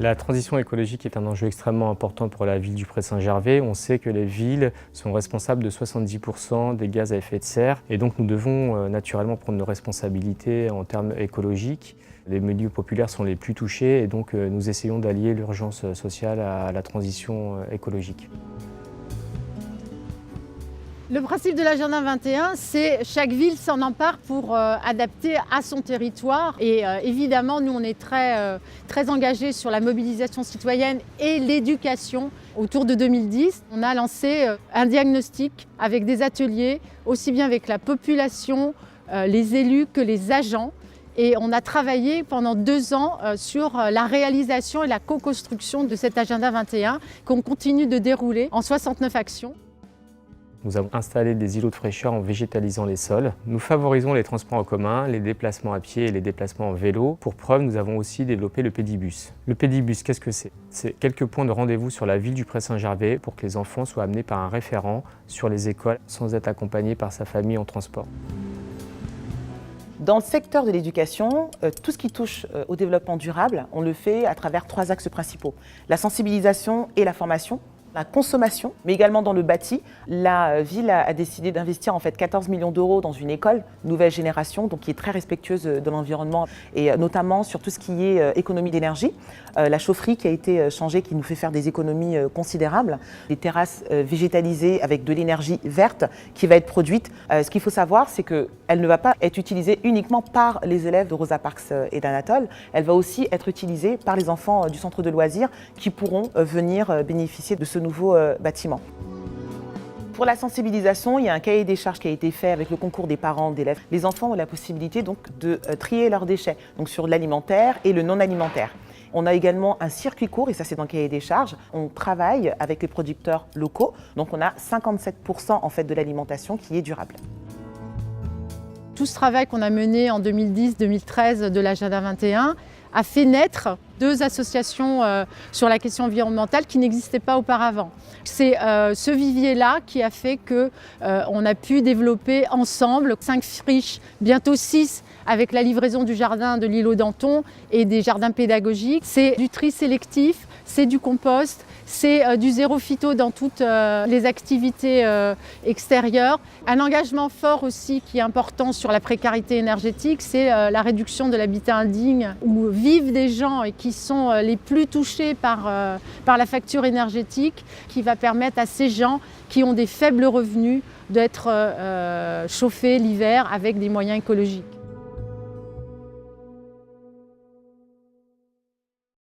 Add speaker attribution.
Speaker 1: La transition écologique est un enjeu extrêmement important pour la ville du Pré-Saint-Gervais. On sait que les villes sont responsables de 70% des gaz à effet de serre et donc nous devons naturellement prendre nos responsabilités en termes écologiques. Les milieux populaires sont les plus touchés et donc nous essayons d'allier l'urgence sociale à la transition écologique.
Speaker 2: Le principe de l'agenda 21, c'est chaque ville s'en empare pour adapter à son territoire. Et évidemment, nous, on est très engagés sur la mobilisation citoyenne et l'éducation. Autour de 2010, on a lancé un diagnostic avec des ateliers, aussi bien avec la population, les élus que les agents. Et on a travaillé pendant 2 ans sur la réalisation et la co-construction de cet agenda 21 qu'on continue de dérouler en 69 actions.
Speaker 1: Nous avons installé des îlots de fraîcheur en végétalisant les sols. Nous favorisons les transports en commun, les déplacements à pied et les déplacements en vélo. Pour preuve, nous avons aussi développé le pédibus. Le pédibus, qu'est-ce que c'est? C'est quelques points de rendez-vous sur la ville du Pré-Saint-Gervais pour que les enfants soient amenés par un référent sur les écoles sans être accompagnés par sa famille en transport.
Speaker 3: Dans le secteur de l'éducation, tout ce qui touche au développement durable, on le fait à travers 3 axes principaux. La sensibilisation et la formation, la consommation, mais également dans le bâti. La ville a décidé d'investir en fait 14 millions d'euros dans une école nouvelle génération, donc qui est très respectueuse de l'environnement et notamment sur tout ce qui est économie d'énergie. La chaufferie qui a été changée, qui nous fait faire des économies considérables. Des terrasses végétalisées avec de l'énergie verte qui va être produite. Ce qu'il faut savoir, c'est qu'elle ne va pas être utilisée uniquement par les élèves de Rosa Parks et d'Anatole. Elle va aussi être utilisée par les enfants du centre de loisirs qui pourront venir bénéficier de ce nouveau bâtiment. Pour la sensibilisation, il y a un cahier des charges qui a été fait avec le concours des parents d'élèves. Les enfants ont la possibilité donc de trier leurs déchets, donc sur l'alimentaire et le non alimentaire. On a également un circuit court, et ça c'est dans le cahier des charges. On travaille avec les producteurs locaux, donc on a 57% en fait de l'alimentation qui est durable.
Speaker 2: Tout ce travail qu'on a mené en 2010-2013 de l'agenda 21 a fait naître 2 associations sur la question environnementale qui n'existaient pas auparavant. C'est ce vivier-là qui a fait qu'on a pu développer ensemble 5 friches, bientôt 6, avec la livraison du jardin de l'îlot d'Anton et des jardins pédagogiques. C'est du tri sélectif, c'est du compost, c'est du zéro phyto dans toutes les activités extérieures. Un engagement fort aussi qui est important sur la précarité énergétique, c'est la réduction de l'habitat indigne où vivent des gens et qui sont les plus touchés par la facture énergétique, qui va permettre à ces gens qui ont des faibles revenus d'être chauffés l'hiver avec des moyens écologiques.